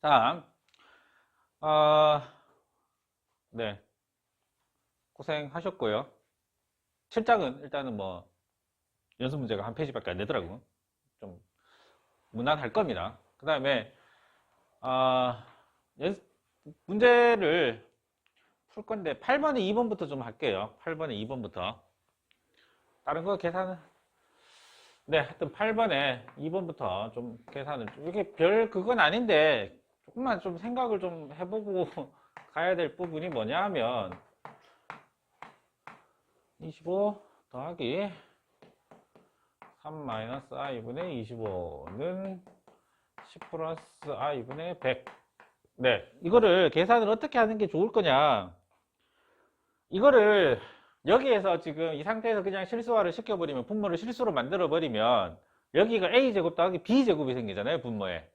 다음, 네, 고생하셨고요. 7장은 일단은 뭐 연습 문제가 한 페이지밖에 안 되더라고. 좀 무난할 겁니다. 그 다음에 문제를 풀 건데 8번에 2번부터 좀 할게요. 8번에 2번부터. 다른 거 계산은 네, 하여튼 8번에 2번부터 좀 계산을 이게 별 그건 아닌데 조금만 좀 생각을 좀 해보고 가야 될 부분이 뭐냐 하면 25 더하기 3 마이너스 i분의 25는 10 플러스 i분의 100. 네, 이거를 계산을 어떻게 하는 게 좋을 거냐. 이거를 여기에서 지금 이 상태에서 그냥 실수화를 시켜버리면, 분모를 실수로 만들어버리면 여기가 a제곱 더하기 b제곱이 생기잖아요, 분모에.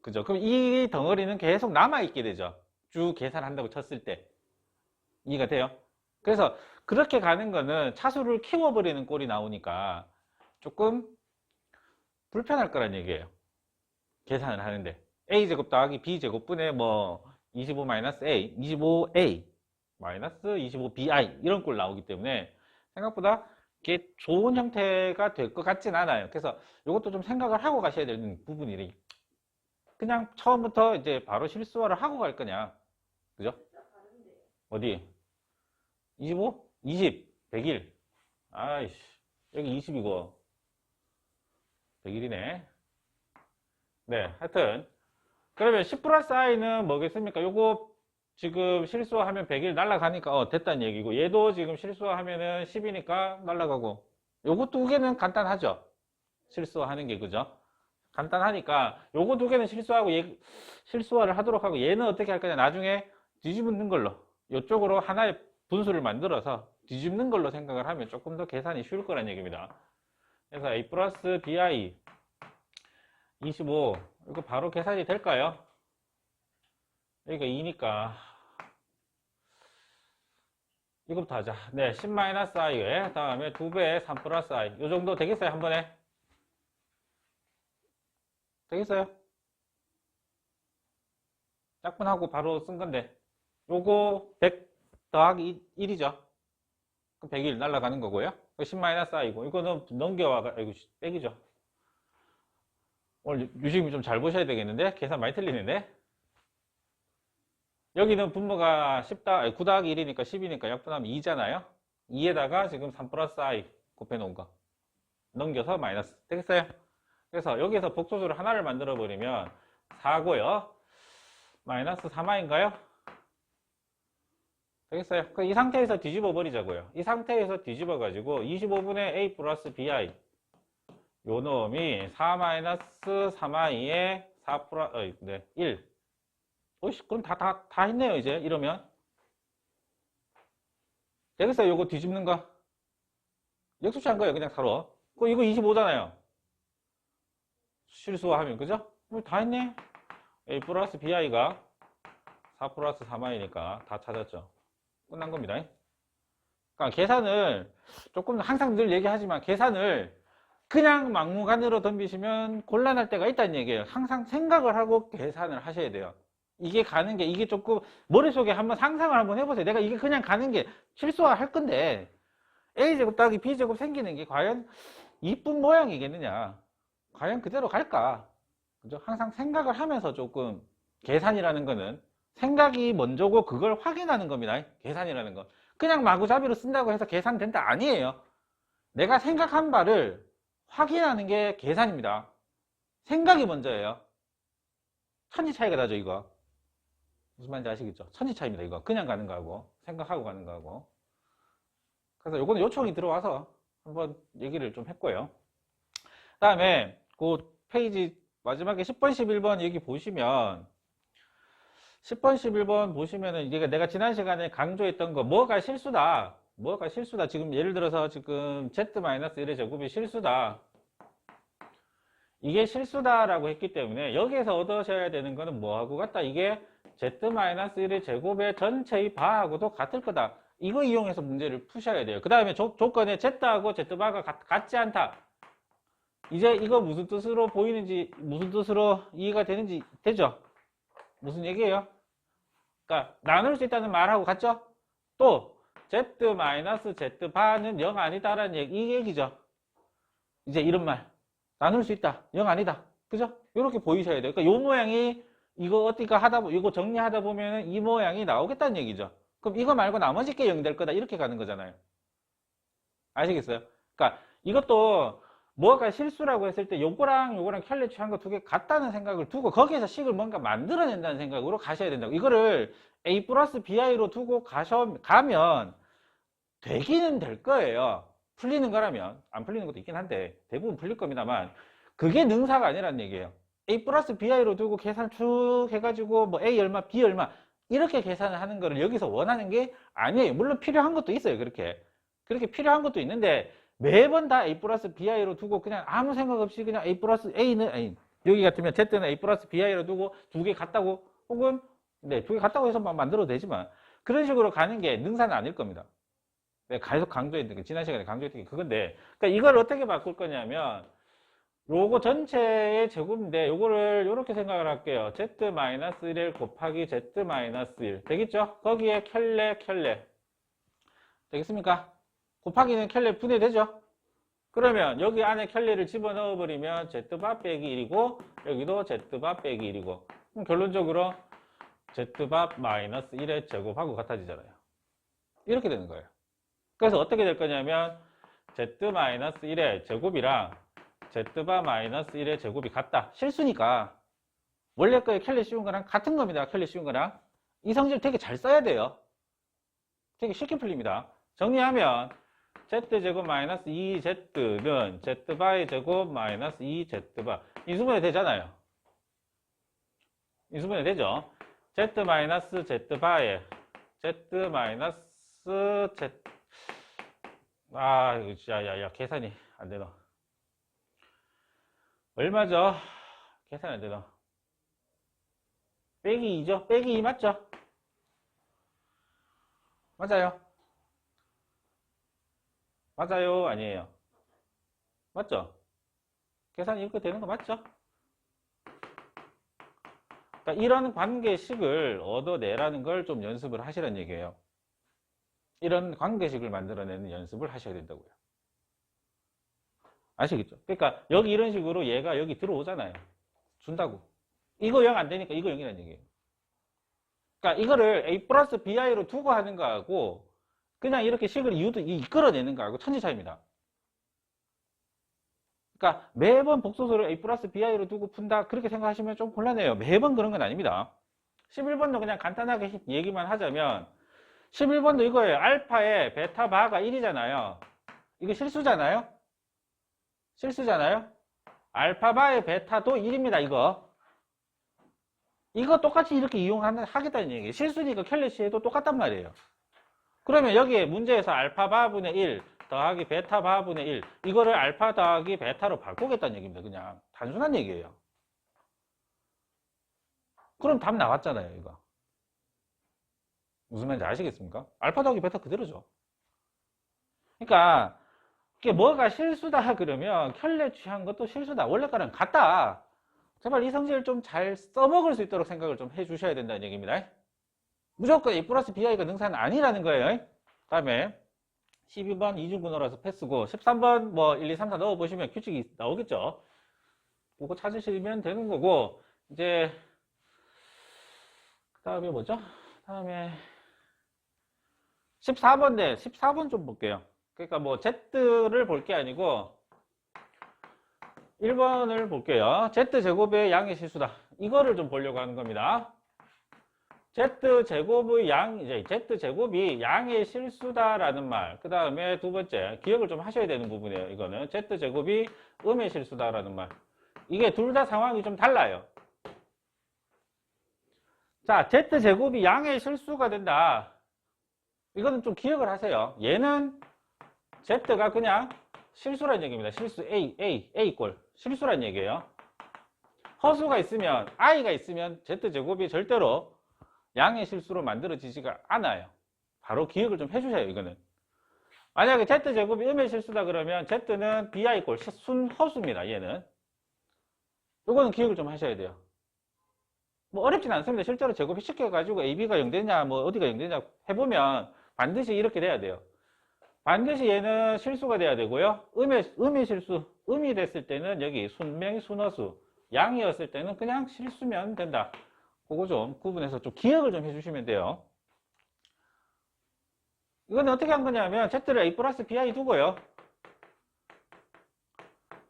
그죠? 그럼 이 덩어리는 계속 남아있게 되죠. 쭉 계산한다고 쳤을 때. 이해가 돼요? 그래서 그렇게 가는 거는 차수를 키워버리는 꼴이 나오니까 조금 불편할 거란 얘기예요. 계산을 하는데. a제곱 더하기 b제곱분의 뭐 25-a, 25a 마이너스 25bi 이런 꼴 나오기 때문에 생각보다 이게 좋은 형태가 될 것 같진 않아요. 그래서 이것도 좀 생각을 하고 가셔야 되는 부분이래. 그냥 처음부터 이제 바로 실수화를 하고 갈 거냐. 그죠? 어디? 25? 20, 100일. 아이씨, 여기 20이고 100일이네. 네, 하여튼 그러면 10 플러스 i는 뭐겠습니까? 요거 지금 실수하면 100일 날라가니까 됐다는 얘기고, 얘도 지금 실수하면은 10이니까 날라가고, 요거 두 개는 간단하죠? 실수하는 게, 그죠? 간단하니까 요거 두 개는 실수하고 실수화를 하도록 하고, 얘는 어떻게 할 거냐, 나중에 뒤집는 걸로 요쪽으로 하나의 분수를 만들어서 뒤집는 걸로 생각을 하면 조금 더 계산이 쉬울 거란 얘기입니다. 그래서 a 플러스 bi 25 이거 바로 계산이 될까요? 여기가 2니까 이거부터 하자. 네, 10-i에 다음에 2배의 3 플러스 i 요 정도 되겠어요? 한 번에? 되겠어요? 짝분하고 바로 쓴 건데 요거 100 더하기 1이죠. 그럼 100일 날아가는 거고요. 10-i고 이거는 넘겨와가 이거 빼기죠. 오늘 유식이 좀 잘 보셔야 되겠는데 계산 많이 틀리는데 여기는 분모가 9 더하기 1이니까 10이니까 약분하면 2잖아요. 2에다가 지금 3 플러스 i 곱해 놓은 거 넘겨서 마이너스 되겠어요? 그래서 여기서 복소수를 하나를 만들어 버리면 4고요. 마이너스 3i인가요? 되겠어요? 이 상태에서 뒤집어 버리자고요. 이 상태에서 뒤집어 가지고 25분의 a 플러스 bi 요 놈이 4 마이너스 3i에 4 플러스 1 오이씨, 그럼 다 했네요, 이제. 이러면. 되겠어요, 요거 뒤집는 거. 역수치한 거예요, 그냥 서로. 이거 25잖아요. 실수하면, 그죠? 다 했네. A 플러스 BI가 4 플러스 3i니까 다 찾았죠. 끝난 겁니다. 그러니까 계산을, 조금 항상 늘 얘기하지만, 계산을 그냥 막무가내로 덤비시면 곤란할 때가 있다는 얘기예요. 항상 생각을 하고 계산을 하셔야 돼요. 이게 가는 게, 이게 조금, 머릿속에 한번 상상을 한번 해보세요. 내가 이게 그냥 가는 게 실수화 할 건데, A제곱 더하기 B제곱 생기는 게 과연 이쁜 모양이겠느냐. 과연 그대로 갈까? 그죠? 항상 생각을 하면서 조금, 계산이라는 거는 생각이 먼저고 그걸 확인하는 겁니다. 계산이라는 건. 그냥 마구잡이로 쓴다고 해서 계산된다 아니에요. 내가 생각한 바를 확인하는 게 계산입니다. 생각이 먼저예요. 천지 차이가 나죠, 이거. 무슨 말인지 아시겠죠? 천지 차이입니다, 이거. 그냥 가는 거하고, 생각하고 가는 거하고. 그래서 요거는 요청이 들어와서 한번 얘기를 좀 했고요. 그 다음에, 그 페이지 마지막에 10번, 11번 얘기 보시면, 10번, 11번 보시면은, 이게 내가 지난 시간에 강조했던 거, 뭐가 실수다. 뭐가 실수다. 지금 예를 들어서 지금 z-1의 제곱이 실수다. 이게 실수다라고 했기 때문에 여기에서 얻으셔야 되는 거는 뭐하고 같다? 이게 z-1의 제곱의 전체의 바하고도 같을 거다. 이거 이용해서 문제를 푸셔야 돼요. 그 다음에 조건에 z하고 z바가 같지 않다. 이제 이거 무슨 뜻으로 보이는지, 무슨 뜻으로 이해가 되는지 되죠? 무슨 얘기예요? 그러니까 나눌 수 있다는 말하고 같죠? 또 z-z 바는 0 아니다라는 얘기, 이 얘기죠. 이제 이런 말 나눌 수 있다 0 아니다, 그죠? 이렇게 보이셔야 돼요. 그러니까 요 모양이 이거 어디가 이거 정리하다 보면은 이 모양이 나오겠다는 얘기죠. 그럼 이거 말고 나머지 게 0이 될 거다, 이렇게 가는 거잖아요. 아시겠어요? 그러니까 이것도 뭐가 실수라고 했을 때 요거랑 요거랑 켤레 취한 거 두 개 같다는 생각을 두고 거기에서 식을 뭔가 만들어낸다는 생각으로 가셔야 된다고. 이거를 a 플러스 bi로 두고 가면 되기는 될 거예요. 풀리는 거라면. 안 풀리는 것도 있긴 한데 대부분 풀릴 겁니다만 그게 능사가 아니라는 얘기예요. a 플러스 bi로 두고 계산 쭉 해가지고 뭐 a 얼마 b 얼마 이렇게 계산을 하는 거를 여기서 원하는 게 아니에요. 물론 필요한 것도 있어요. 그렇게 필요한 것도 있는데 매번 다 a 플러스 bi로 두고 그냥 아무 생각 없이 그냥 a 플러스 a는 아니, 여기 같으면 z는 a 플러스 bi로 두고 두 개 같다고 혹은 네, 두 개 같다고 해서 만들어도 되지만 그런 식으로 가는 게 능사는 아닐 겁니다. 내가 계속 강조했던 게 지난 시간에 강조했던 게 그건데, 그러니까 이걸 어떻게 바꿀 거냐면 요거 전체의 제곱인데 요거를 이렇게 생각을 할게요. z-1 곱하기 z-1 되겠죠? 거기에 켤레 되겠습니까? 곱하기는 켤레 분해되죠? 그러면 여기 안에 켤레를 집어넣어 버리면 z바 빼기 1이고 여기도 z바 빼기 1이고 그럼 결론적으로 z바 마이너스 1의 제곱하고 같아지잖아요. 이렇게 되는 거예요. 그래서 어떻게 될 거냐면 z-1의 제곱이랑 z바 마이너스 1의 제곱이 같다. 실수니까 원래 거에 켤레 씌운 거랑 같은 겁니다. 켤레 씌운 거랑. 이 성질 되게 잘 써야 돼요. 되게 쉽게 풀립니다. 정리하면 z제곱 마이너스 2z는 z바의 제곱 마이너스 2z바 인수분해 되잖아요. 인수분해 되죠. z 마이너스 z바의 z 마이너스 z 야야야 계산이 안 되나? 얼마죠? 계산이 안 되나? 빼기 2죠? 빼기 2 맞죠? 맞아요? 맞아요? 아니에요? 맞죠? 계산이 이렇게 되는 거 맞죠? 그러니까 이런 관계식을 얻어내라는 걸 좀 연습을 하시라는 얘기예요. 이런 관계식을 만들어내는 연습을 하셔야 된다고요. 아시겠죠? 그러니까 여기 이런 식으로 얘가 여기 들어오잖아요. 준다고. 이거 0 안 되니까 이거 0이라는 얘기예요. 그러니까 이거를 a 플러스 bi로 두고 하는 거하고 그냥 이렇게 식을 이끌어내는 거하고 천지 차이입니다. 그러니까 매번 복소수를 a 플러스 bi로 두고 푼다 그렇게 생각하시면 좀 곤란해요. 매번 그런 건 아닙니다. 11번도 그냥 간단하게 얘기만 하자면 11번도 이거예요. 알파에 베타 바가 1이잖아요. 이거 실수잖아요. 알파 바의 베타도 1입니다. 이거 똑같이 이렇게 하겠다는 얘기예요. 실수니까 켈레시 해도 똑같단 말이에요. 그러면 여기에 문제에서 알파 바분의 1 더하기 베타 바분의 1 이거를 알파 더하기 베타로 바꾸겠다는 얘기입니다. 그냥 단순한 얘기예요. 그럼 답 나왔잖아요. 이거 무슨 말인지 아시겠습니까? 알파 더하기 베타 그대로죠. 그러니까 이게 뭐가 실수다 그러면 켤레 취한 것도 실수다. 원래 거랑 같다. 제발 이 성질을 좀 잘 써먹을 수 있도록 생각을 좀 해주셔야 된다는 얘기입니다. 무조건 A 플러스 BI가 능사는 아니라는 거예요. 다음에 12번 이중근호라서 패스고 13번 뭐 1, 2, 3, 4 넣어보시면 규칙이 나오겠죠. 그거 찾으시면 되는 거고 이제 그 다음에 뭐죠? 다음에 14번인데 14번 좀 볼게요. 그러니까 뭐 Z를 볼 게 아니고 1번을 볼게요. Z제곱의 양의 실수다. 이거를 좀 보려고 하는 겁니다. Z제곱의 이제 Z제곱이 양의 실수다라는 말. 그 다음에 두 번째, 기억을 좀 하셔야 되는 부분이에요. 이거는 Z제곱이 음의 실수다라는 말. 이게 둘 다 상황이 좀 달라요. 자, Z제곱이 양의 실수가 된다. 이거는 좀 기억을 하세요. 얘는 Z가 그냥 실수란 얘기입니다. 실수 A 꼴. 실수란 얘기예요. 허수가 있으면, I가 있으면 Z제곱이 절대로 양의 실수로 만들어지지가 않아요. 바로 기억을 좀 해주세요, 이거는. 만약에 Z제곱이 음의 실수다 그러면 Z는 BI 꼴, 순허수입니다, 얘는. 이거는 기억을 좀 하셔야 돼요. 뭐 어렵진 않습니다. 실제로 제곱시켜가지고 AB가 0되냐, 뭐 어디가 0되냐 해보면 반드시 이렇게 돼야 돼요. 반드시 얘는 실수가 돼야 되고요. 음의 실수, 음이 됐을 때는 여기 순명이 순허수, 양이었을 때는 그냥 실수면 된다. 그거 좀 구분해서 좀 기억을 좀 해주시면 돼요. 이건 어떻게 한 거냐면 Z를 A 플러스 BI 두고요.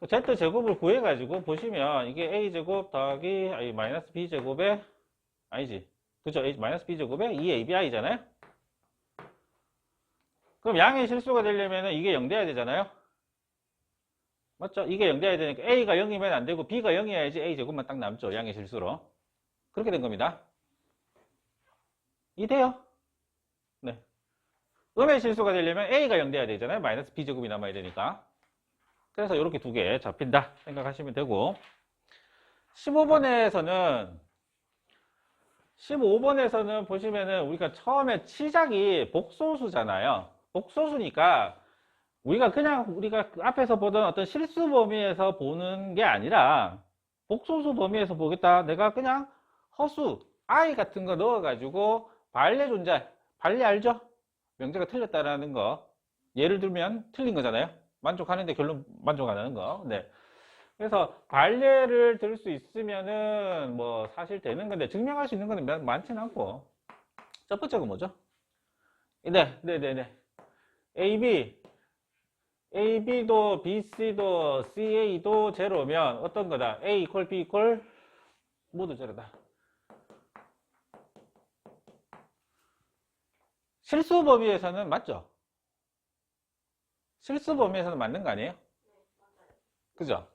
Z 제곱을 구해가지고 보시면 이게 A제곱 더하기 마이너스 B제곱에 아니지. 그죠? 마이너스 B제곱에 2ABI잖아요? 그럼 양의 실수가 되려면 이게 0 돼야 되잖아요? 맞죠? 이게 0 돼야 되니까 A가 0이면 안 되고 B가 0이어야지 A제곱만 딱 남죠. 양의 실수로. 그렇게 된 겁니다. 이돼요? 네. 음의 실수가 되려면 A가 0 돼야 되잖아요. 마이너스 B제곱이 남아야 되니까. 그래서 이렇게 두 개 잡힌다 생각하시면 되고 15번에서는 보시면은 우리가 처음에 시작이 복소수잖아요. 복소수니까 우리가 그 앞에서 보던 어떤 실수 범위에서 보는 게 아니라 복소수 범위에서 보겠다. 내가 그냥 허수, I 같은 거 넣어가지고 반례 존재, 반례 알죠? 명제가 틀렸다라는 거. 예를 들면 틀린 거잖아요. 만족하는데 결론 만족 안 하는 거. 네. 그래서 관례를 들 수 있으면은 뭐 사실 되는 건데 증명할 수 있는 거는 많지는 않고 첫 번째가 뭐죠? 네. AB도 BC도 CA도 제로면 어떤 거다? A 이퀄 B 이퀄 모두 제로다. 실수 범위에서는 맞죠? 실수 범위에서는 맞는 거 아니에요? 그죠?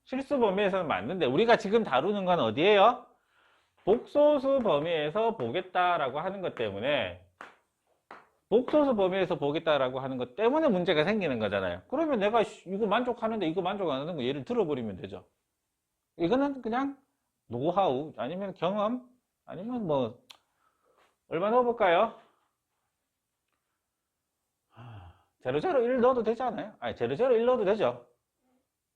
실수 범위에서는 맞는데 우리가 지금 다루는 건 어디예요? 복소수 범위에서 보겠다라고 하는 것 때문에 복소수 범위에서 보겠다라고 하는 것 때문에 문제가 생기는 거잖아요. 그러면 내가 이거 만족하는데 이거 만족 안 하는 거 예를 들어버리면 되죠. 이거는 그냥 노하우 아니면 경험 아니면 뭐 얼마 넣어볼까요? 001 넣어도 되지 않아요? 아니 001 넣어도 되죠.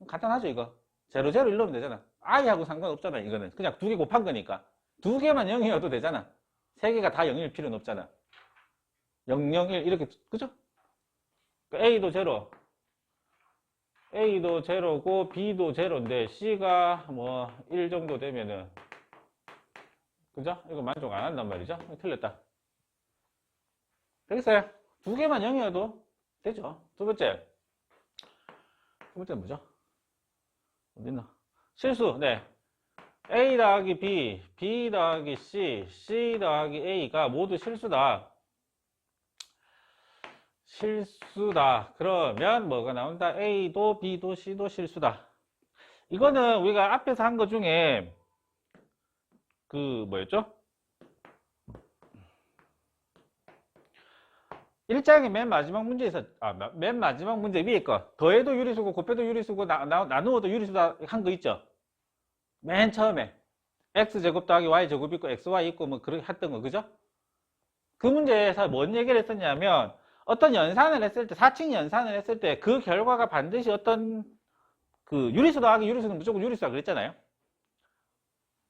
간단하죠 이거. 001 넣으면 되잖아. I하고 상관없잖아 이거는. 그냥 두 개 곱한 거니까. 두 개만 0이어도 되잖아. 세 개가 다 0일 필요는 없잖아. 0, 0, 1 이렇게 그죠? A도 제로. A도 제로고 B도 제로인데 C가 뭐 1 정도 되면은 그죠? 이거 만족 안 한단 말이죠? 틀렸다. 되겠어요? 두 개만 0이어도 되죠. 두 번째 뭐죠? 어딨나? 실수, 네. A 더하기 B, B 더하기 C, C 더하기 A가 모두 실수다. 실수다. 그러면 뭐가 나온다? A도 B도 C도 실수다. 이거는 우리가 앞에서 한 거 중에 뭐였죠? 1장의 맨 마지막 문제에서 맨 마지막 문제 위에 거 더해도 유리수고 곱해도 유리수고 나누어도 유리수다 한 거 있죠? 맨 처음에 x제곱 더하기 y제곱 있고 xy 있고 뭐 그렇게 했던 거 그죠? 그 문제에서 뭔 얘기를 했었냐면 어떤 연산을 했을 때 4층 연산을 했을 때 그 결과가 반드시 어떤 유리수 더하기 유리수는 무조건 유리수다 그랬잖아요.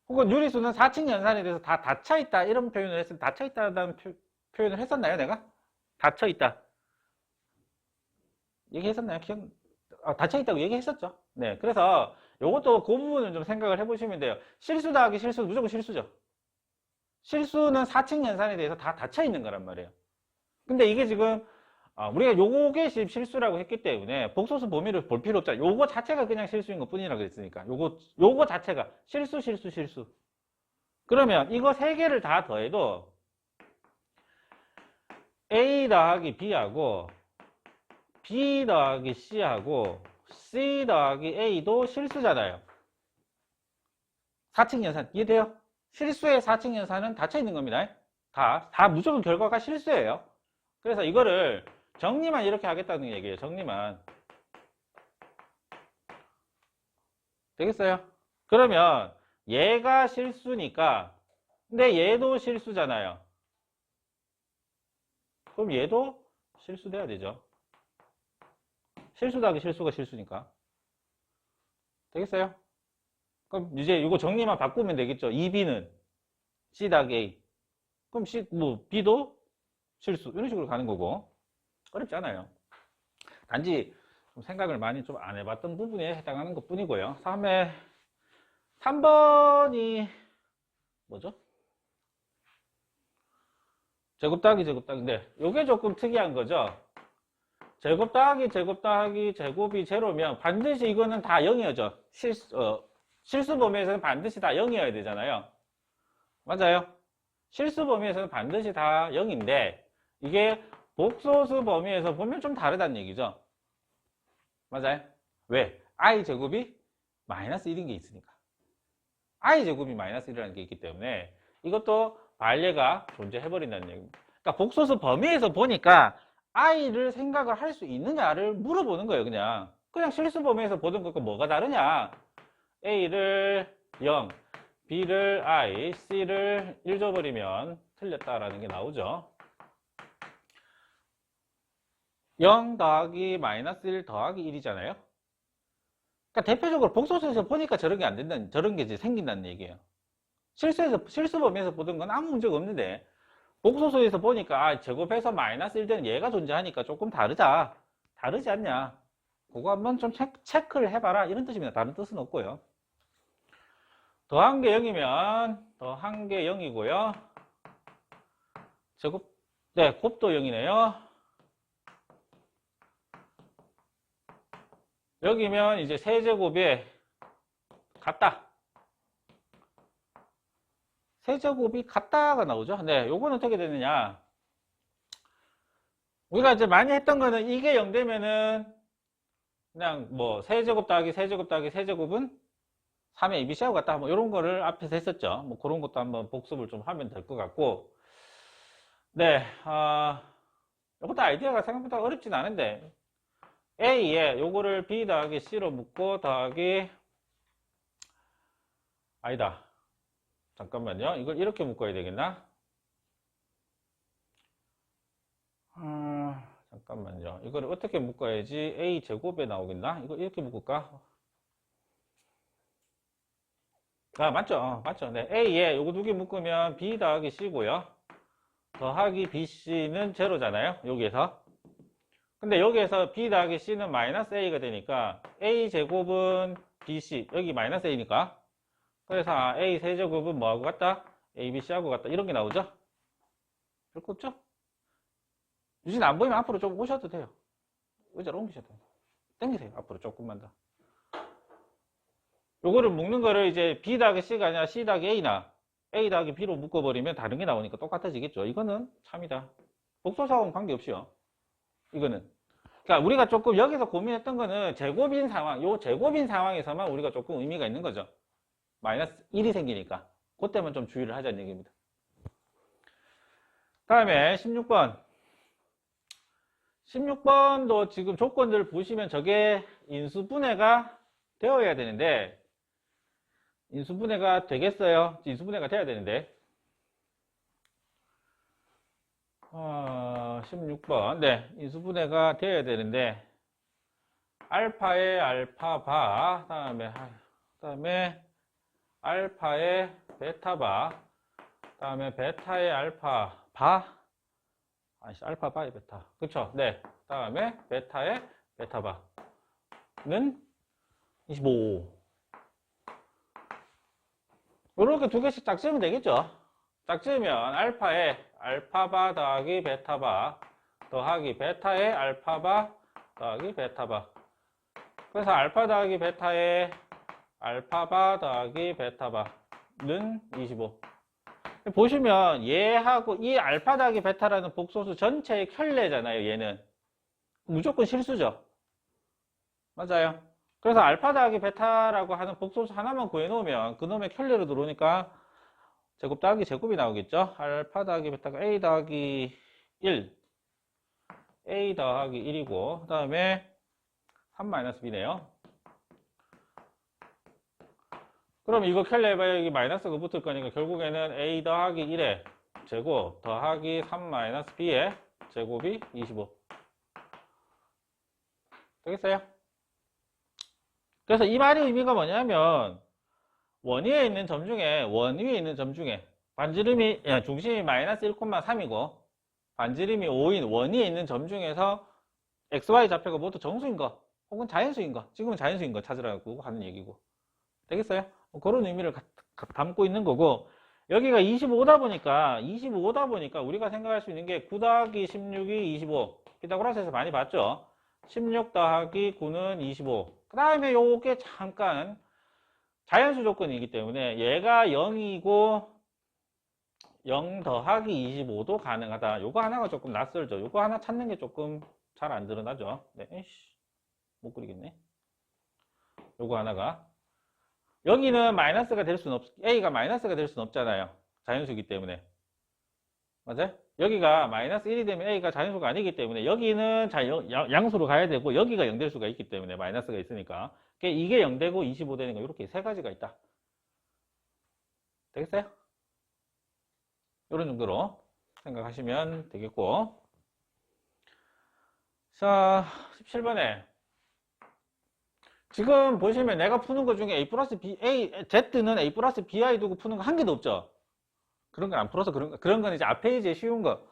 혹은 유리수는 4층 연산에 대해서 다 닫혀있다 이런 표현을 했을 때 닫혀있다라는 표현을 했었나요 내가? 닫혀있다 얘기했었나요? 닫혀있다고 얘기했었죠. 네, 그래서 요것도 그 부분을 좀 생각을 해보시면 돼요. 실수 더하기 실수 무조건 실수죠. 실수는 4층 연산에 대해서 다 닫혀있는 거란 말이에요. 근데 이게 지금 우리가 요게 실수라고 했기 때문에 복소수 범위를 볼 필요 없잖아요. 요거 자체가 그냥 실수인 것 뿐이라고 그랬으니까 요거 자체가 실수 그러면 이거 세 개를 다 더해도 A 더하기 B하고 B 더하기 C하고 C 더하기 A도 실수잖아요. 4층 연산 이해돼요? 실수의 4층 연산은 닫혀 있는 겁니다. 다 무조건 결과가 실수예요. 그래서 이거를 정리만 이렇게 하겠다는 얘기예요. 정리만. 되겠어요? 그러면 얘가 실수니까 근데 얘도 실수잖아요. 그럼 얘도 실수돼야 되죠. 실수 더하기 실수가 실수니까. 되겠어요? 그럼 이제 이거 정리만 바꾸면 되겠죠. 2B는 C 더하기 A. 그럼 C, 뭐, B도 실수. 이런 식으로 가는 거고. 어렵지 않아요. 단지 좀 생각을 많이 좀 안 해봤던 부분에 해당하는 것 뿐이고요. 다음에 3번이 뭐죠? 제곱 더하기 제곱 더하기인데 요게 조금 특이한 거죠. 제곱 더하기 제곱 더하기 제곱이 제로면 반드시 이거는 다 0이어져. 실수 범위에서는 반드시 다 0이어야 되잖아요. 맞아요. 실수 범위에서는 반드시 다 0인데 이게 복소수 범위에서 보면 좀 다르다는 얘기죠. 맞아요. 왜? I 제곱이 마이너스 1인 게 있으니까. I 제곱이 마이너스 1이라는 게 있기 때문에 이것도 반례가 존재해버린다는 얘기입니다. 그러니까 복소수 범위에서 보니까 I를 생각을 할 수 있느냐를 물어보는 거예요. 그냥 실수 범위에서 보던 것과 뭐가 다르냐. A를 0, B를 I, C를 1 줘버리면 틀렸다라는 게 나오죠. 0 더하기 마이너스 1 더하기 1이잖아요. 그러니까 대표적으로 복소수에서 보니까 저런 게 안 된다는, 저런 게 이제 생긴다는 얘기예요. 실수 범위에서 보던 건 아무 문제가 없는데, 복소수에서 보니까, 제곱해서 마이너스 1 되는 얘가 존재하니까 조금 다르지 않냐. 그거 한번 좀 체크를 해봐라. 이런 뜻입니다. 다른 뜻은 없고요. 더한 게 0이면, 더한 게 0이고요. 네, 곱도 0이네요. 여기면 이제 세제곱이 같다. 세제곱이 같다가 나오죠. 네, 요거는 어떻게 되느냐. 우리가 이제 많이 했던 거는 이게 0 되면은 그냥 뭐 세제곱 더하기 세제곱 더하기 세제곱은 3의 ABC하고 같다. 뭐 이런 거를 앞에서 했었죠. 뭐 그런 것도 한번 복습을 좀 하면 될 것 같고. 네, 이것도 아이디어가 생각보다 어렵진 않은데 A에 요거를 B 더하기 C로 묶고 더하기 아니다. 잠깐만요. 이걸 이렇게 묶어야 되겠나? 잠깐만요. 이걸 어떻게 묶어야지 A 제곱에 나오겠나? 이거 이렇게 묶을까? 맞죠. 맞죠. 네. A에 요거 두 개 묶으면 B 더하기 C고요. 더하기 BC는 제로잖아요. 여기에서. 근데 여기에서 B 더하기 C는 마이너스 A가 되니까 A 제곱은 BC, 여기 마이너스 A니까. 그래서 A 세제곱은 뭐하고 같다? ABC하고 같다. 이런 게 나오죠? 별 거 없죠? 유진 안 보이면 앞으로 좀 오셔도 돼요. 의자로 옮기셔도 돼요. 당기세요. 앞으로 조금만 더. 요거를 묶는 거를 이제 B 더하기 C가 아니라 C 더하기 A나 A 더하기 B로 묶어버리면 다른 게 나오니까 똑같아지겠죠. 이거는 참이다. 복소수하고는 관계없이요. 이거는. 그러니까 우리가 조금 여기서 고민했던 거는 제곱인 상황, 요 제곱인 상황에서만 우리가 조금 의미가 있는 거죠. 마이너스 1이 생기니까. 그때만 좀 주의를 하자는 얘기입니다. 다음에 16번. 16번도 지금 조건들 보시면 저게 인수분해가 되어야 되는데, 인수분해가 되겠어요? 인수분해가 돼야 되는데. 16번. 네, 인수분해가 되어야 되는데, 알파에 알파바, 다음에 알파에 베타바, 다음에 베타에 알파바, 알파바에 베타. 그쵸? 네. 다음에 베타에 베타바는 25. 이렇게 두 개씩 짝 지으면 되겠죠? 짝 지으면 알파에 알파바 더하기 베타바 더하기 베타에 알파바 더하기 베타바. 그래서 알파 더하기 베타에 알파바 더하기 베타바는 25. 보시면 얘하고 이 알파 더하기 베타라는 복소수 전체의 켤레잖아요. 얘는 무조건 실수죠. 맞아요. 그래서 알파 더하기 베타라고 하는 복소수 하나만 구해놓으면 그놈의 켤레로 들어오니까 제곱 더하기 제곱이 나오겠죠. 알파 더하기 베타가 A 더하기 1 A 더하기 1이고 그 다음에 3-B네요. 그럼 이거 켤레 해봐요. 여기 마이너스가 붙을 거니까 결국에는 A 더하기 1의 제곱 더하기 3-B의 제곱이 25. 되겠어요? 그래서 이 말의 의미가 뭐냐면 원 위에 있는 점 중에 반지름이, 중심이 마이너스 1,3이고, 반지름이 5인 원위에 있는 점 중에서 XY 좌표가 모두 정수인 거, 혹은 자연수인 거, 지금은 자연수인 거 찾으라고 하는 얘기고. 되겠어요? 그런 의미를 담고 있는 거고, 여기가 25다 보니까 우리가 생각할 수 있는 게 9 더하기 16이 25. 피타고라스에서 많이 봤죠? 16 더하기 9는 25. 그 다음에 요게 잠깐 자연수 조건이기 때문에 얘가 0이고 0 더하기 25도 가능하다. 요거 하나가 조금 낯설죠. 요거 하나 찾는 게 조금 잘 안 드러나죠. 네, 못 그리겠네. 요거 하나가. 여기는 마이너스가 될 수는 A가 마이너스가 될 수는 없잖아요. 자연수이기 때문에. 맞아요? 여기가 마이너스 1이 되면 A가 자연수가 아니기 때문에 여기는 양수로 가야 되고 여기가 0 될 수가 있기 때문에 마이너스가 있으니까. 이게 0 되고 25 되는 거 이렇게 세 가지가 있다. 되겠어요? 이런 정도로 생각하시면 되겠고. 자, 17번에. 지금 보시면 내가 푸는 것 중에 A 플러스 B, Z는 A 플러스 BI 두고 푸는 거 한 개도 없죠? 그런 건 안 풀어서 그런 건 이제 앞 페이지에 쉬운 거,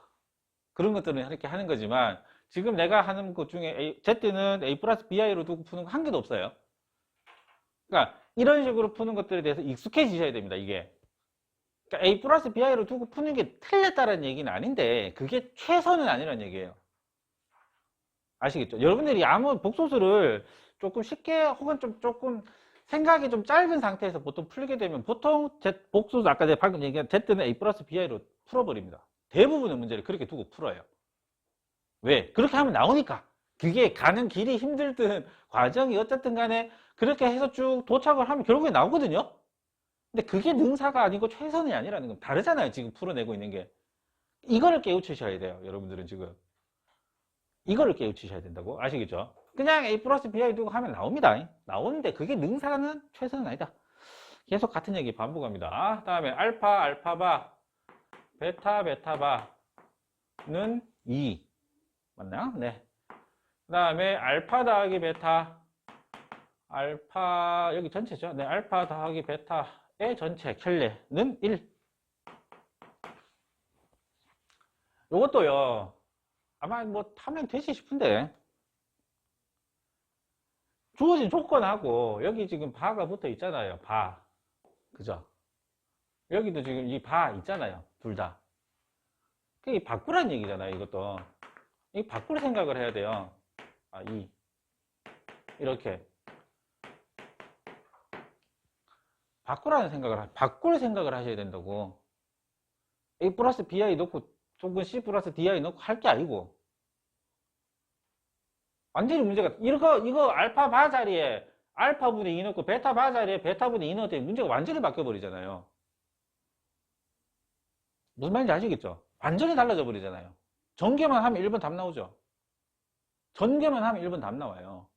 그런 것들은 이렇게 하는 거지만, 지금 내가 하는 것 중에 Z는 A 플러스 BI로 두고 푸는 거 한 개도 없어요. 그러니까, 이런 식으로 푸는 것들에 대해서 익숙해지셔야 됩니다, 이게. 그러니까 A 플러스 BI로 두고 푸는 게 틀렸다는 얘기는 아닌데, 그게 최선은 아니라는 얘기예요. 아시겠죠? 여러분들이 아무 복소수를 조금 쉽게 혹은 조금 생각이 좀 짧은 상태에서 보통 풀게 되면 보통 복소수 아까 제가 방금 얘기한 Z는 A 플러스 BI로 풀어버립니다. 대부분의 문제를 그렇게 두고 풀어요. 왜? 그렇게 하면 나오니까. 그게 가는 길이 힘들든 과정이 어쨌든 간에 그렇게 해서 쭉 도착을 하면 결국에 나오거든요. 근데 그게 능사가 아니고 최선이 아니라는 건 다르잖아요. 지금 풀어내고 있는 게. 이거를 깨우치셔야 돼요. 여러분들은 지금. 이거를 깨우치셔야 된다고. 아시겠죠? 그냥 A 플러스 BI 두고 하면 나옵니다. 나오는데 그게 능사는 최선은 아니다. 계속 같은 얘기 반복합니다. 다음에 알파, 알파바, 베타, 베타바는 2. 맞나요? 네. 그 다음에 알파 더하기 베타, 알파, 여기 전체죠. 네, 알파 더하기 베타의 전체, 켈레는 1. 요것도요, 아마 뭐 하면 되지 싶은데, 주어진 조건하고 여기 지금 바가 붙어 있잖아요. 바. 그죠? 여기도 지금 이 바 있잖아요. 둘 다. 그게 바꾸란 얘기잖아요. 이것도. 이 바꿀 생각을 해야 돼요. 이렇게. 바꿀 생각을 하셔야 된다고. A 플러스 BI 넣고, 혹은 C 플러스 DI 넣고 할 게 아니고. 완전히 문제가, 이거 알파 바 자리에 알파분의 2 넣고 베타 바 자리에 베타분의 2 넣을 때 문제가 완전히 바뀌어버리잖아요. 무슨 말인지 아시겠죠? 완전히 달라져 버리잖아요. 전개만 하면 1번 답 나오죠. 전개만 하면 1번 답 나와요.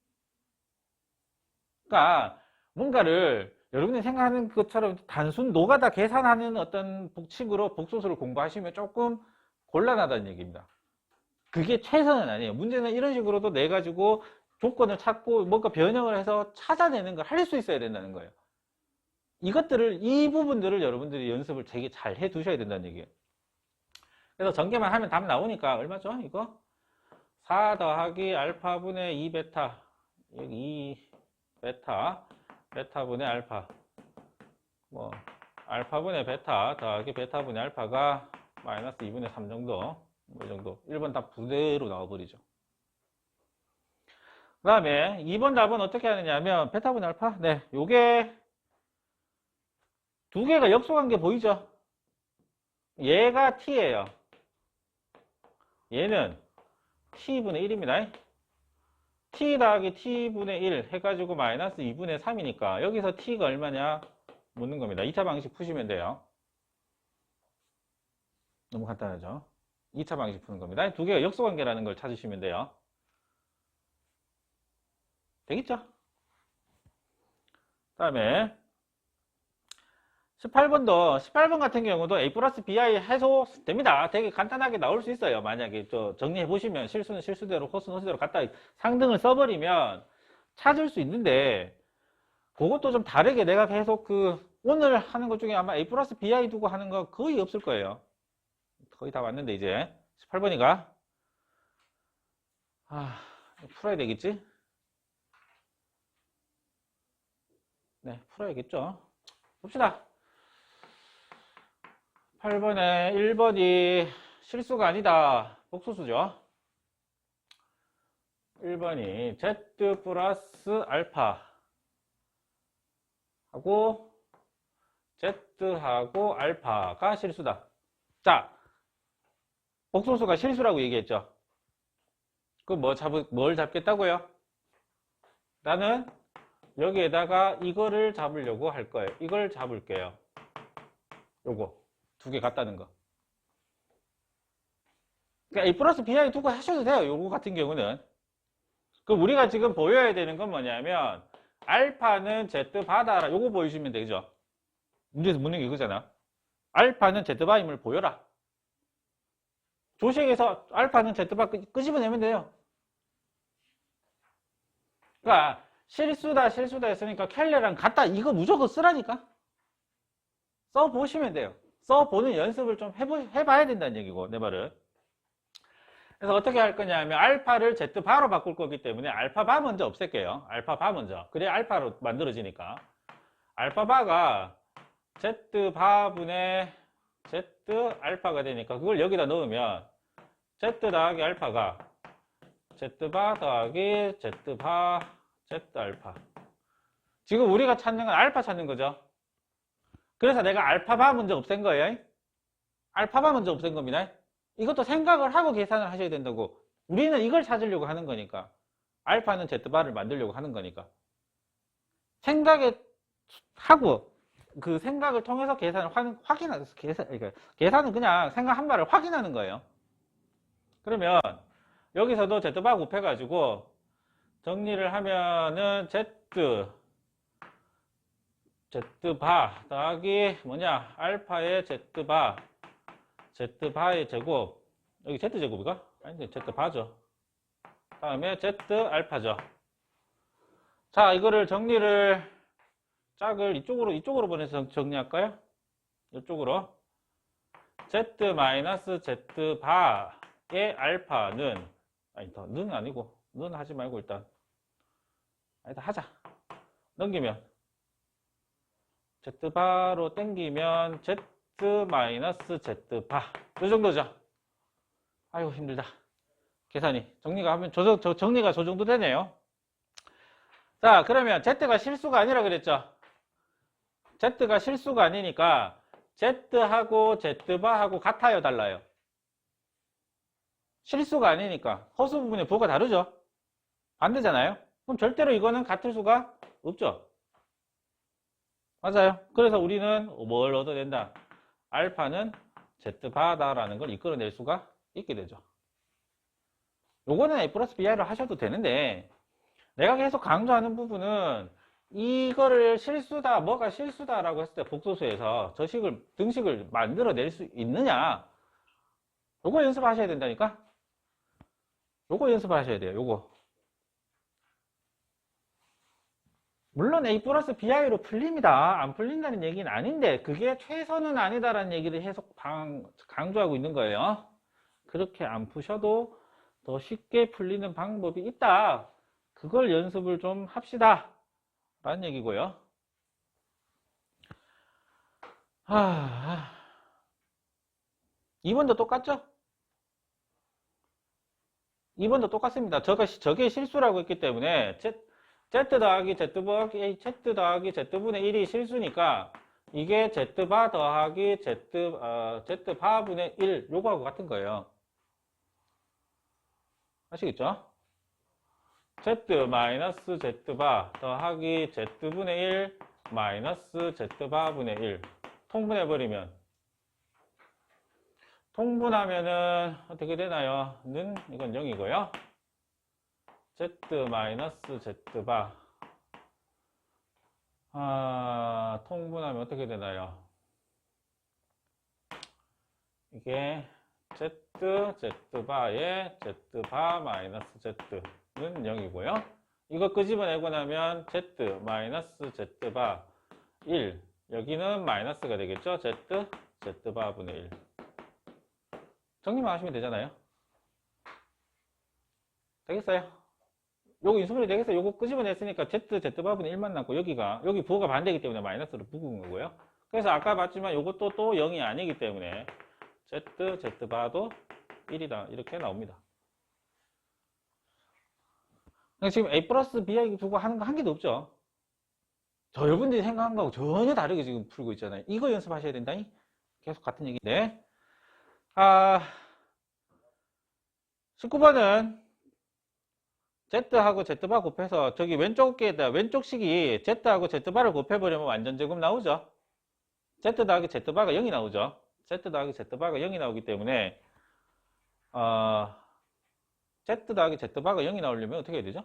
그러니까 뭔가를 여러분이 생각하는 것처럼 단순 노가다 계산하는 어떤 식으로 복소수를 공부하시면 조금 곤란하다는 얘기입니다. 그게 최선은 아니에요. 문제는 이런 식으로도 내 가지고 조건을 찾고 뭔가 변형을 해서 찾아내는 걸 할 수 있어야 된다는 거예요. 이 부분들을 여러분들이 연습을 되게 잘 해 두셔야 된다는 얘기예요. 그래서 전개만 하면 답 나오니까 얼마죠? 이거 4 더하기 알파분의 2베타, 여기 2베타, 베타분의 알파, 뭐 알파분의 베타 더하기 베타분의 알파가 마이너스 2분의 3 정도, 이 정도. 1번 답 그대로 나와버리죠. 그 다음에 2번 답은 어떻게 하느냐면 베타분의 알파, 네, 요게 두 개가 역소관계 보이죠? 얘가 t예요. 얘는 t분의 1입니다. t 더하기 t분의 1 해가지고 마이너스 2분의 3이니까 여기서 t가 얼마냐 묻는 겁니다. 2차 방식 푸시면 돼요. 너무 간단하죠? 2차 방식 푸는 겁니다. 두 개가 역소관계라는 걸 찾으시면 돼요. 되겠죠? 그 다음에 18번 같은 경우도 A 플러스 BI 해소 됩니다. 되게 간단하게 나올 수 있어요. 만약에 정리해 보시면 실수는 실수대로 호수는 호수대로 갖다 상등을 써버리면 찾을 수 있는데 그것도 좀 다르게 내가 계속 오늘 하는 것 중에 아마 A 플러스 BI 두고 하는 거 거의 없을 거예요. 거의 다 왔는데 이제 18번이가 풀어야 되겠지? 네, 풀어야겠죠. 봅시다. 8번에 1번이 실수가 아니다. 복소수죠. 1번이 Z 플러스 알파 하고 Z하고 알파가 실수다. 자, 복소수가 실수라고 얘기했죠. 그럼 뭘 잡겠다고요? 나는 여기에다가 이거를 잡으려고 할 거예요. 이걸 잡을게요. 요거 두 개 같다는 거. 그러니까 A 플러스 BI 두고 하셔도 돼요. 요거 같은 경우는. 그럼 우리가 지금 보여야 되는 건 뭐냐면 알파는 Z바다 요거 보여주시면 되죠. 문제에서 묻는 게 이거잖아. 알파는 Z바임을 보여라. 조식에서 알파는 Z바 끄집어내면 돼요. 그러니까 실수다 했으니까 켈레랑 같다 이거 무조건 쓰라니까. 써보시면 돼요. 써보는 연습을 좀 해봐야 된다는 얘기고 내 말은. 그래서 어떻게 할 거냐면 알파를 Z바로 바꿀 거기 때문에 알파바 먼저 없앨게요. 알파바 먼저. 그래야 알파로 만들어지니까. 알파바가 Z바분의 Z 알파가 되니까 그걸 여기다 넣으면 Z 더하기 알파가 Z바 더하기 Z바 Z 알파. 지금 우리가 찾는 건 알파 찾는 거죠. 그래서 내가 알파바 먼저 없앤 거예요. 알파바 먼저 없앤 겁니다. 이것도 생각을 하고 계산을 하셔야 된다고. 우리는 이걸 찾으려고 하는 거니까. 알파는 Z바를 만들려고 하는 거니까. 하고 그 생각을 통해서 계산을 확인하는 계산은 그냥 생각 한 발을 확인하는 거예요. 그러면 여기서도 Z바 곱해가지고 정리를 하면은 Z바 더하기 뭐냐 알파의 Z바의 제곱 여기 Z제곱이가? 아닌데 Z바죠. 다음에 Z 알파죠. 자 이거를 정리를 짝을 이쪽으로 보내서 정리할까요? 이쪽으로 Z-Z바의 알파는 는 아니고 는 하지 말고 일단 하자. 넘기면 Z바로 땡기면 Z-Z바 이 정도죠. 아이고 힘들다. 계산이 정리가 정리가 저 정도 되네요. 자 그러면 Z가 실수가 아니라 그랬죠. Z가 실수가 아니니까 Z하고 Z바하고 같아요 달라요? 실수가 아니니까 허수 부분의 부호가 다르죠. 반대잖아요. 그럼 절대로 이거는 같을 수가 없죠. 맞아요. 그래서 우리는 뭘 얻어낸다? 알파는 Z바다라는 걸 이끌어낼 수가 있게 되죠. 요거는 A 플러스 BI를 하셔도 되는데 내가 계속 강조하는 부분은 이거를 실수다, 뭐가 실수다라고 했을 때 복소수에서 등식을 만들어낼 수 있느냐? 요거 연습하셔야 된다니까? 요거 연습하셔야 돼요, 요거. 물론 A 플러스 BI로 풀립니다. 안 풀린다는 얘기는 아닌데 그게 최선은 아니다라는 얘기를 계속 강조하고 있는 거예요. 그렇게 안 푸셔도 더 쉽게 풀리는 방법이 있다. 그걸 연습을 좀 합시다. 라는 얘기고요. 2번도 똑같죠? 2번도 똑같습니다. 저게 실수라고 했기 때문에 Z 더하기 Z분의 1이 실수니까 이게 Z바 더하기 Z바분의 1 요거하고 같은 거예요. 아시겠죠? Z-Z바 더하기 Z분의 1 마이너스 Z바분의 1 통분해버리면 통분하면은 어떻게 되나요? 는 이건 0이고요. Z-Z바 통분하면 어떻게 되나요? 이게 Z바의 Z바 마이너스 Z는 0이고요. 이거 끄집어내고 나면 Z 마이너스 Z바 1 여기는 마이너스가 되겠죠. Z, Z바분의 1. 정리만 하시면 되잖아요. 되겠어요? 요거 인수분해 되겠어요? 요거 끄집어냈으니까 Z, Z바분의 1만 남고 여기 부호가 반대이기 때문에 마이너스로 부은 거고요. 그래서 아까 봤지만 요것도 또 0이 아니기 때문에 Z, Z바도 1이다. 이렇게 나옵니다. 지금 A 플러스 BI 두고 하는 거 한 개도 없죠. 저 여러분들이 생각한 거하고 전혀 다르게 지금 풀고 있잖아요. 이거 연습하셔야 된다. 계속 같은 얘기인데. 19번은 Z하고 Z바 곱해서 저기 왼쪽에다 왼쪽식이 Z하고 Z바를 곱해버리면 완전 제곱 나오죠. Z 더하기 Z바가 0이 나오죠. Z 더하기 Z바가 0이 나오기 때문에 Z 더하기 Z바가 0이 나오려면 어떻게 해야 되죠?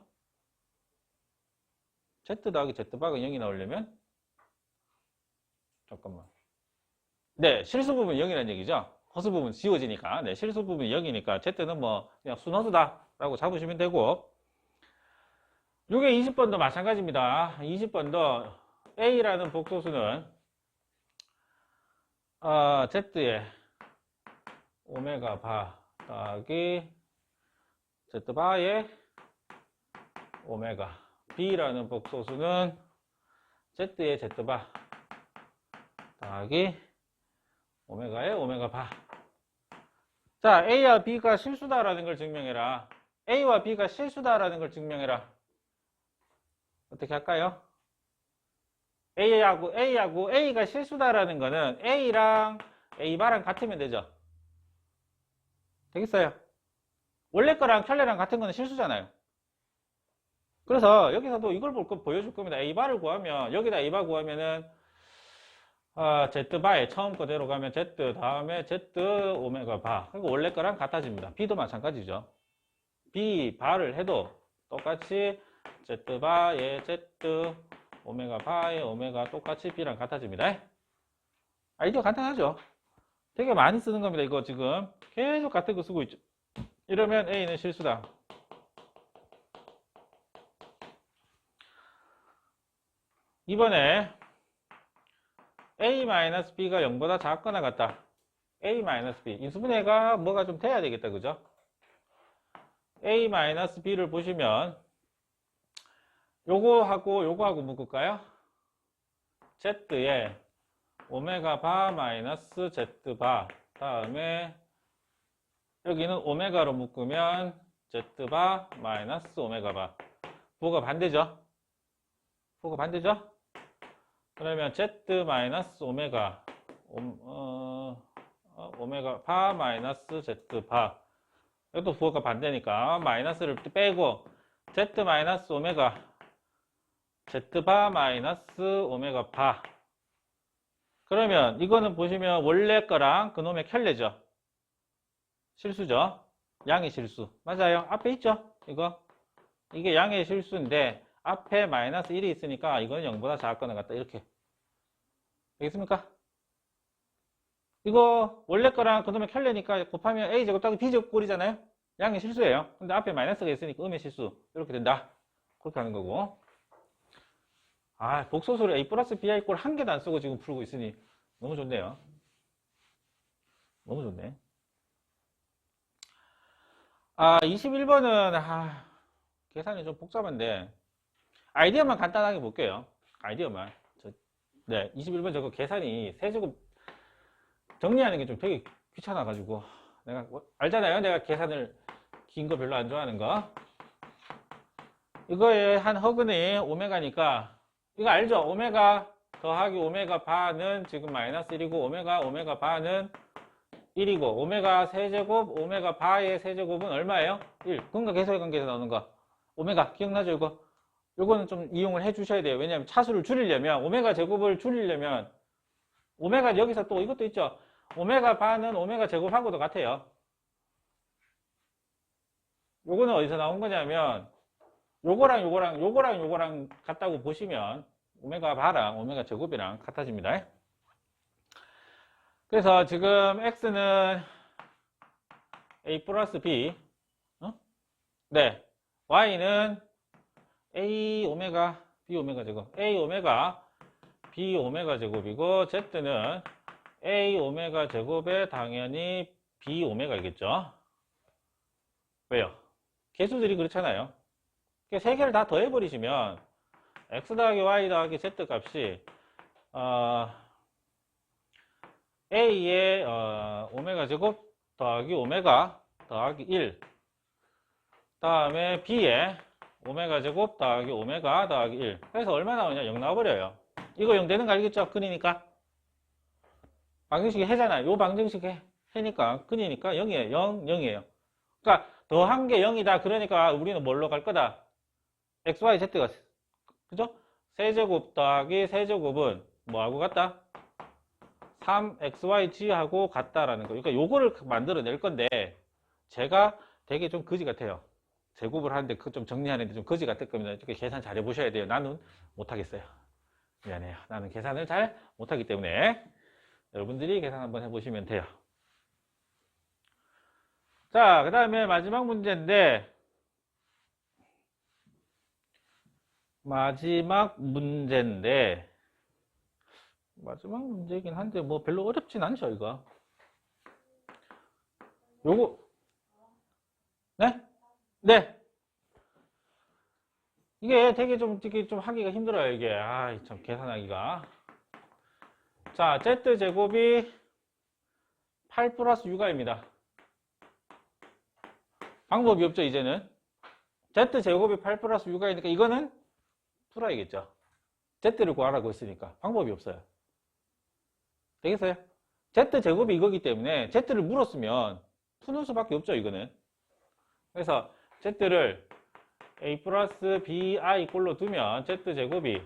Z 더하기 Z바가 0이 나오려면 잠깐만. 네, 실수 부분 0이라는 얘기죠. 허수 부분 지워지니까. 네, 실수 부분이 0이니까 Z는 뭐 그냥 순허수다 라고 잡으시면 되고, 요게 20번도 마찬가지입니다. 20번도 A라는 복소수는 Z의 오메가 바 더하기 Z바의 오메가, B라는 복소수는 Z의 Z바 더하기 오메가의 오메가 바. 자, A와 B가 실수다라는 걸 증명해라. A와 B가 실수다라는 걸 증명해라. 어떻게 할까요? A하고 A가 실수다라는 거는 A랑 A바랑 같으면 되죠. 되겠어요? 원래 거랑 켤레랑 같은 거는 실수잖아요. 그래서 여기서도 이걸 보여줄 겁니다. A바를 구하면, 여기다 A바 구하면은 Z바에 처음 거대로 가면 Z 다음에 Z 오메가 바. 그리고 원래 거랑 같아집니다. B도 마찬가지죠. B바를 해도 똑같이 Z바에 Z 오메가 바에 오메가 똑같이 B랑 같아집니다. 아이디어 간단하죠? 되게 많이 쓰는 겁니다. 이거 지금 계속 같은 거 쓰고 있죠. 이러면 A는 실수다. 이번에 A-B가 0보다 작거나 같다. A-B. 인수분해가 뭐가 좀 돼야 되겠다. 그죠? A-B를 보시면 요거하고 묶을까요? Z에 오메가 바 마이너스 Z바. 다음에 여기는 오메가로 묶으면 Z바 마이너스 오메가 바. 부호가 반대죠? 부호가 반대죠? 그러면 Z 마이너스 오메가 오메가 바 마이너스 Z 바. 이것도 부호가 반대니까 마이너스를 빼고 Z 마이너스 오메가 Z 바 마이너스 오메가 바. 그러면 이거는 보시면 원래 거랑 그놈의 켤레죠. 실수죠. 양의 실수. 맞아요. 앞에 있죠. 이게 양의 실수인데 앞에 마이너스 1이 있으니까 이거는 0보다 작거나 같다. 이렇게. 되겠습니까? 이거 원래 거랑 그놈의 켤레니까 곱하면 A제곱 더하기 B제곱 꼴이잖아요. 양의 실수예요. 근데 앞에 마이너스가 있으니까 음의 실수. 이렇게 된다. 그렇게 하는 거고. 복소수를 A 플러스 BI 꼴 한 개도 안 쓰고 지금 풀고 있으니 너무 좋네요. 너무 좋네. 21번은 계산이 좀 복잡한데 아이디어만 간단하게 볼게요. 아이디어만. 네, 21번 저거 계산이 세제곱 정리하는 게 좀 되게 귀찮아가지고 내가 알잖아요. 내가 계산을 긴 거 별로 안 좋아하는 거. 이거에 한 허근이 오메가니까 이거 알죠? 오메가 더하기 오메가 바는 지금 마이너스 1이고 오메가 바는 1이고 오메가 세제곱 오메가 바의 세제곱은 얼마예요? 1. 근과 계수의 관계에서 나오는 거. 오메가 기억나죠? 요거는 좀 이용을 해 주셔야 돼요. 왜냐하면 차수를 줄이려면 오메가 제곱을 줄이려면 오메가 여기서 또 이것도 있죠. 오메가 바는 오메가 제곱하고도 같아요. 요거는 어디서 나온 거냐면 요거랑 같다고 보시면 오메가 바랑 오메가 제곱이랑 같아집니다. 그래서 지금 x는 a 플러스 b, 네, y는 a 오메가 b 오메가 제곱, a 오메가 B 오메가 제곱이고 Z는 A 오메가 제곱에 당연히 B 오메가이겠죠. 왜요? 개수들이 그렇잖아요. 세 개를 다 더해버리시면 x 더하기 y 더하기 z 값이 A의 오메가 제곱 더하기 오메가 더하기 1 다음에 B의 오메가 제곱 더하기 오메가 더하기 1 그래서 얼마 나오냐? 0 나와버려요. 이거 0 되는 거 알겠죠? 근이니까 방정식이 해잖아요. 요 방정식 해니까 근이니까 0이에요. 0, 0이에요. 그러니까 더한 게 0이다. 그러니까 우리는 뭘로 갈 거다? x, y, z가 그죠? 세제곱 더하기 세제곱은 뭐하고 같다? 3xyg하고 같다라는 거. 그러니까 요거를 만들어낼 건데 제가 되게 좀 거지 같아요. 제곱을 하는데 그 좀 정리하는데 좀 거지 같을 겁니다. 이렇게 계산 잘 해보셔야 돼요. 나는 못하겠어요. 미안해요. 나는 계산을 잘 못하기 때문에 여러분들이 계산 한번 해보시면 돼요. 자, 그 다음에 마지막 문제인데 마지막 문제이긴 한데 뭐 별로 어렵진 않죠 이거. 요거 네? 네. 이게 되게 좀 하기가 힘들어요 이게. 참 계산하기가. 자, z제곱이 8 플러스 육아입니다. 방법이 없죠 이제는. z제곱이 8 플러스 육아이니까 이거는 풀어야겠죠. z를 구하라고 했으니까 방법이 없어요. 되겠어요? z제곱이 이거기 때문에 z를 물었으면 푸는 수밖에 없죠 이거는. 그래서 z를 a 플러스 bi 꼴로 두면 z제곱이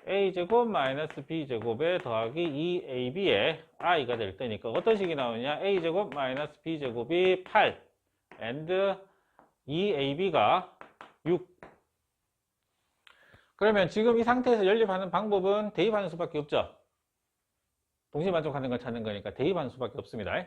a제곱 마이너스 b제곱에 더하기 2ab의 i가 될 테니까 어떤 식이 나오냐? a제곱 마이너스 b제곱이 8 and 2ab가 6. 그러면 지금 이 상태에서 연립하는 방법은 대입하는 수밖에 없죠. 동시만족하는 걸 찾는 거니까 대입하는 수밖에 없습니다.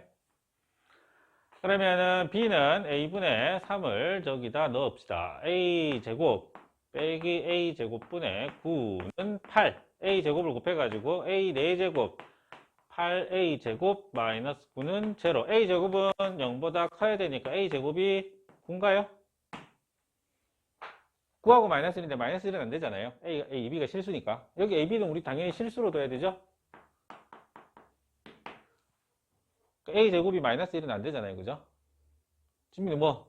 그러면은 b는 a분의 3을 저기다 넣읍시다. a제곱 빼기 a제곱분의 9는 8. a제곱을 곱해가지고 a 4제곱 8a제곱 마이너스 9는 0. a제곱은 0보다 커야 되니까 a제곱이 9인가요? 9하고 마이너스 1인데 마이너스 1은 안 되잖아요. a, b가 실수니까. 여기 a, b는 우리 당연히 실수로 둬야 되죠? a제곱이 마이너스 1은 안 되잖아요. 그죠? 지금 뭐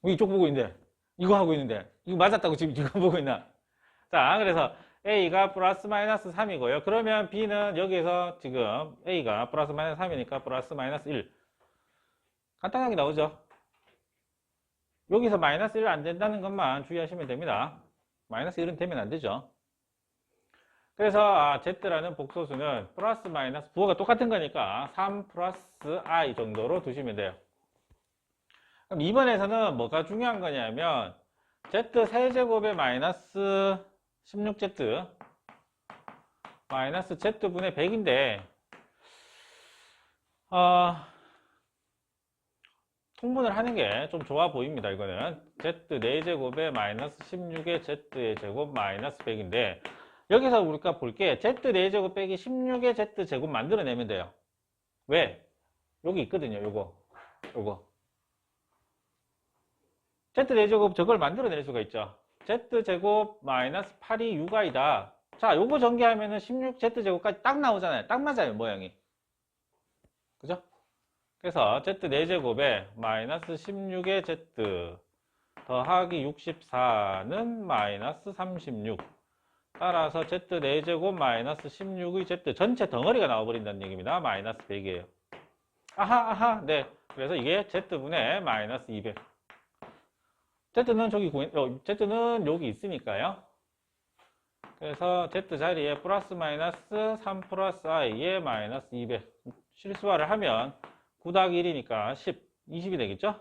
이쪽 보고 있는데 이거 하고 있는데 이거 맞았다고 지금 이거 보고 있나? 자, 그래서 a가 플러스 마이너스 3이고요. 그러면 b는 여기에서 지금 a가 플러스 마이너스 3이니까 플러스 마이너스 1. 간단하게 나오죠? 여기서 마이너스 1 안 된다는 것만 주의하시면 됩니다. 마이너스 1은 되면 안 되죠. 그래서 z라는 복소수는 플러스 마이너스 부호가 똑같은 거니까 3 플러스 i 정도로 두시면 돼요. 그럼 이번에서는 뭐가 중요한 거냐면 z 세제곱의 마이너스 16z 마이너스 z분의 100인데 통분을 하는 게 좀 좋아 보입니다. 이거는 z 4제곱에 마이너스 16의 z의 제곱 마이너스 100인데 여기서 우리가 볼게 z 4제곱 빼기 16의 z제곱 만들어내면 돼요. 왜? 여기 있거든요. 요거 z 4제곱 저걸 만들어낼 수가 있죠. z제곱 마이너스 8이 6i다. 자, 요거 전개하면은 16z제곱까지 딱 나오잖아요. 딱 맞아요, 모양이. 그죠? 그래서 z 4제곱에 마이너스 16의 z 더하기 64는 마이너스 36. 따라서 z 4제곱 마이너스 16의 z 전체 덩어리가 나와버린다는 얘기입니다. 마이너스 100이에요. 아하, 네. 그래서 이게 z분의 마이너스 200. z는 z는 여기 있으니까요. 그래서 z 자리에 플러스 마이너스 3 플러스 i에 마이너스 200. 실수화를 하면 9 더하기 1이니까 10, 20이 되겠죠?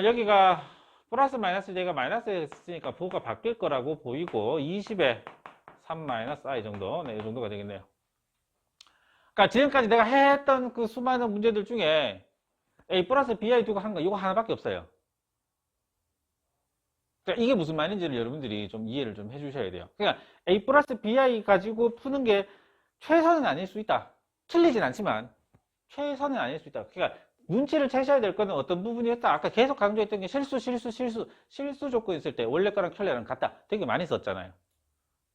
여기가 플러스 마이너스 제가 마이너스 했으니까 부호가 바뀔 거라고 보이고 20에 3 마이너스 i 정도, 네, 이 정도가 되겠네요. 그러니까 지금까지 내가 했던 그 수많은 문제들 중에 a 플러스 bi 두고 한 거 이거 하나밖에 없어요. 그러니까 이게 무슨 말인지를 여러분들이 좀 이해를 좀 해주셔야 돼요. 그러니까 A 플러스 BI 가지고 푸는 게 최선은 아닐 수 있다. 틀리진 않지만 최선은 아닐 수 있다. 그러니까 눈치를 채셔야 될 거는 어떤 부분이었다. 아까 계속 강조했던 게 실수 조건 있을 때 원래 거랑 켤레랑 같다. 되게 많이 썼잖아요.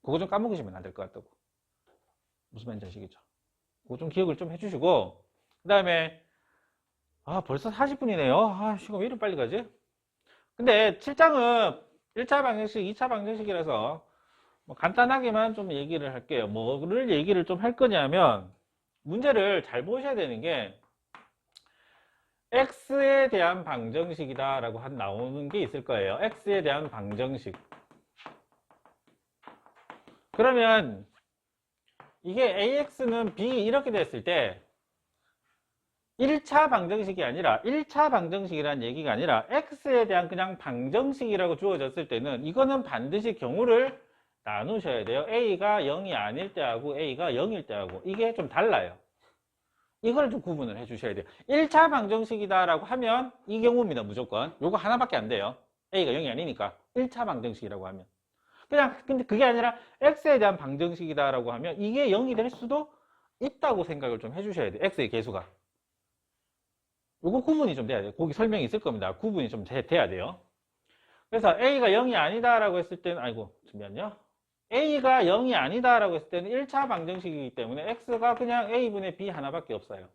그거 좀 까먹으시면 안 될 것 같다고. 무슨 말인지 아시겠죠? 그거 좀 기억을 좀 해주시고, 그 다음에 벌써 40분이네요. 시간 왜 이렇게 빨리 가지? 근데 7장은 1차 방정식, 2차 방정식이라서 뭐 간단하게만 좀 얘기를 할게요. 뭐를 얘기를 좀 할 거냐면, 문제를 잘 보셔야 되는 게 x에 대한 방정식이다 라고 나오는 게 있을 거예요. x에 대한 방정식. 그러면 이게 ax는 b 이렇게 됐을 때 1차 방정식이 아니라 1차 방정식이라는 얘기가 아니라 x에 대한 그냥 방정식이라고 주어졌을 때는 이거는 반드시 경우를 나누셔야 돼요. a가 0이 아닐 때하고 a가 0일 때하고 이게 좀 달라요. 이걸 좀 구분을 해 주셔야 돼요. 1차 방정식이다 라고 하면 이 경우입니다. 무조건 요거 하나밖에 안 돼요. a가 0이 아니니까 1차 방정식이라고 하면 그냥 근데 그게 아니라 x에 대한 방정식이다 라고 하면 이게 0이 될 수도 있다고 생각을 좀 해 주셔야 돼요. x의 개수가 요거 구분이 좀 돼야 돼요. 거기 설명이 있을 겁니다. 구분이 좀 돼야 돼요. 그래서 a가 0이 아니다 라고 했을 때는 잠시만요. a가 0이 아니다 라고 했을 때는 1차 방정식이기 때문에 x가 그냥 a분의 b 하나밖에 없어요.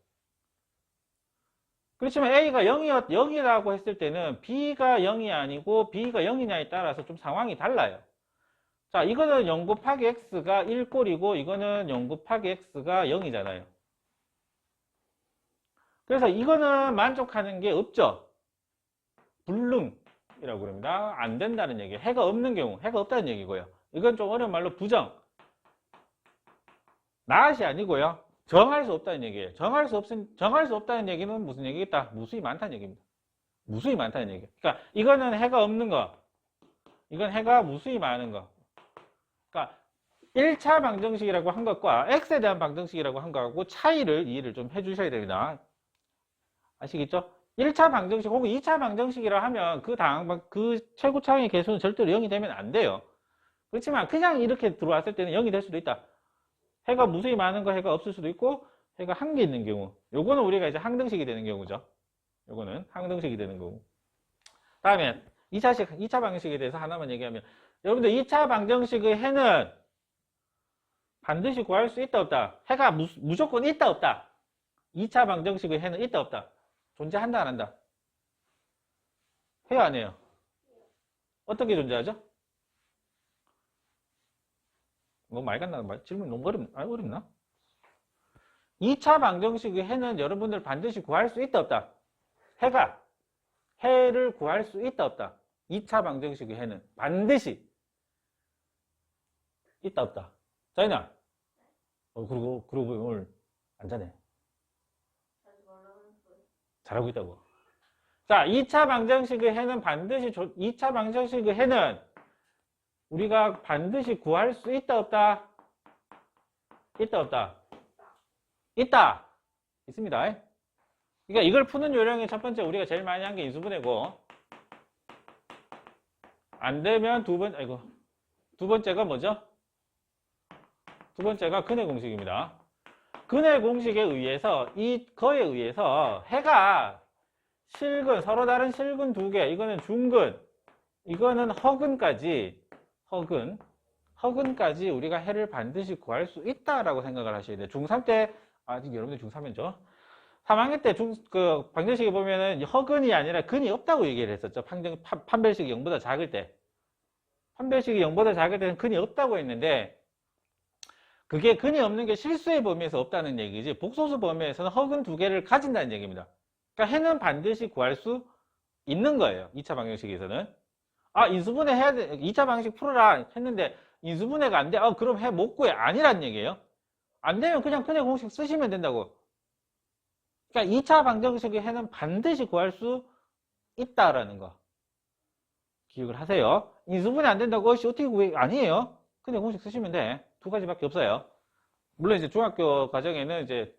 그렇지만 a가 0이라고 했을 때는 b가 0이 아니고 b가 0이냐에 따라서 좀 상황이 달라요. 자, 이거는 0 곱하기 x가 1꼴이고 이거는 0 곱하기 x가 0이잖아요. 그래서 이거는 만족하는 게 없죠. 불능이라고 그럽니다. 안 된다는 얘기예요. 해가 없는 경우, 해가 없다는 얘기고요. 이건 좀 어려운 말로 부정. 나앗이 아니고요. 정할 수 없다는 얘기예요. 정할 수 없다는 얘기는 무슨 얘기겠다? 무수히 많다는 얘기입니다. 무수히 많다는 얘기예요. 그러니까 이거는 해가 없는 거. 이건 해가 무수히 많은 거. 그러니까 1차 방정식이라고 한 것과 x에 대한 방정식이라고 한 거하고 차이를 이해를 좀 해주셔야 됩니다. 아시겠죠? 1차 방정식 혹은 2차 방정식이라 하면 그 최고차항의 개수는 절대로 0이 되면 안 돼요. 그렇지만 그냥 이렇게 들어왔을 때는 0이 될 수도 있다. 해가 무수히 많은 거 해가 없을 수도 있고 해가 한 개 있는 경우 요거는 우리가 이제 항등식이 되는 경우죠. 요거는 항등식이 되는 거고. 다음에 2차 방정식에 대해서 하나만 얘기하면 여러분들 2차 방정식의 해는 반드시 구할 수 있다 없다. 해가 무조건 있다 없다. 2차 방정식의 해는 있다 없다. 존재한다 안 한다. 해요 안 해요? 어떻게 존재하죠? 뭐 말 같나? 질문 너무 어렵나? 2차 방정식의 해는 여러분들 반드시 구할 수 있다 없다. 해를 구할 수 있다 없다. 2차 방정식의 해는 반드시 있다 없다. 자이나 그러고 오늘 안 자네. 잘하고 있다고. 자, 2차 방정식의 해는 2차 방정식의 해는 우리가 반드시 구할 수 있다 없다. 있다 없다. 있다. 있습니다. 그러니까 이걸 푸는 요령이 첫 번째 우리가 제일 많이 한 게 인수분해고 안 되면 두 번째가 뭐죠? 두 번째가 근해 공식입니다. 근해 공식에 의해서 거에 의해서 해가 실근 서로 다른 실근 두 개 이거는 중근 이거는 허근까지 우리가 해를 반드시 구할 수 있다라고 생각을 하셔야 돼요. 중3 때 아직 여러분들 중3이죠. 3학년 때 방정식에 보면은 허근이 아니라 근이 없다고 얘기를 했었죠. 판별식이 0보다 작을 때. 판별식이 0보다 작을 때는 근이 없다고 했는데 그게 근이 없는 게 실수의 범위에서 없다는 얘기지 복소수 범위에서는 허근 두 개를 가진다는 얘기입니다. 그러니까 해는 반드시 구할 수 있는 거예요. 2차 방정식에서는. 인수분해 해야 돼. 2차 방정식 풀어라 했는데 인수분해가 안 돼. 그럼 해 못 구해. 아니란 얘기예요. 안 되면 그냥 근해 공식 쓰시면 된다고. 그러니까 2차 방정식의 해는 반드시 구할 수 있다라는 거. 기억을 하세요. 인수분해 안 된다고 어떻게 구해? 아니에요. 근해 공식 쓰시면 돼. 두 가지밖에 없어요. 물론 이제 중학교 과정에는 이제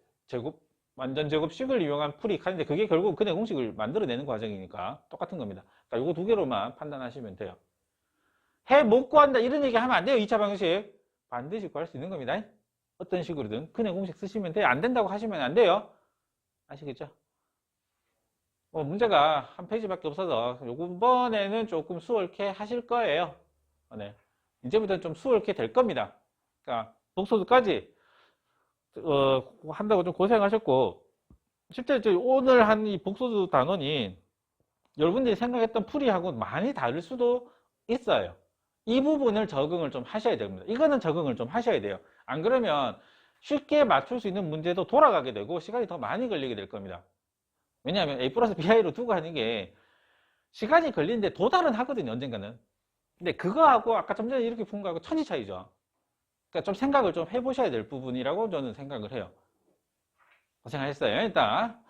완전 제곱식을 이용한 풀이 하는데 그게 결국 근해 공식을 만들어내는 과정이니까 똑같은 겁니다. 그러니까 요거 두 개로만 판단하시면 돼요. 해 못 구한다 이런 얘기 하면 안 돼요. 2차 방식 반드시 구할 수 있는 겁니다. 어떤 식으로든 그냥 공식 쓰시면 돼요. 안 된다고 하시면 안 돼요. 아시겠죠? 문제가 한 페이지밖에 없어서 요번에는 조금 수월케 하실 거예요. 네. 이제부터는 좀 수월케 될 겁니다. 그러니까 독서도까지 한다고 좀 고생하셨고, 실제 오늘 한 이 복소도 단원이 여러분들이 생각했던 풀이하고 많이 다를 수도 있어요. 이 부분을 적응을 좀 하셔야 됩니다. 이거는 적응을 좀 하셔야 돼요. 안 그러면 쉽게 맞출 수 있는 문제도 돌아가게 되고 시간이 더 많이 걸리게 될 겁니다. 왜냐하면 A 플러스 BI로 두고 하는 게 시간이 걸리는데 도달은 하거든요, 언젠가는. 근데 그거하고 아까 좀 전에 이렇게 푼 거하고 천지 차이죠. 그러니까 좀 생각을 좀 해보셔야 될 부분이라고 저는 생각을 해요. 고생하셨어요. 일단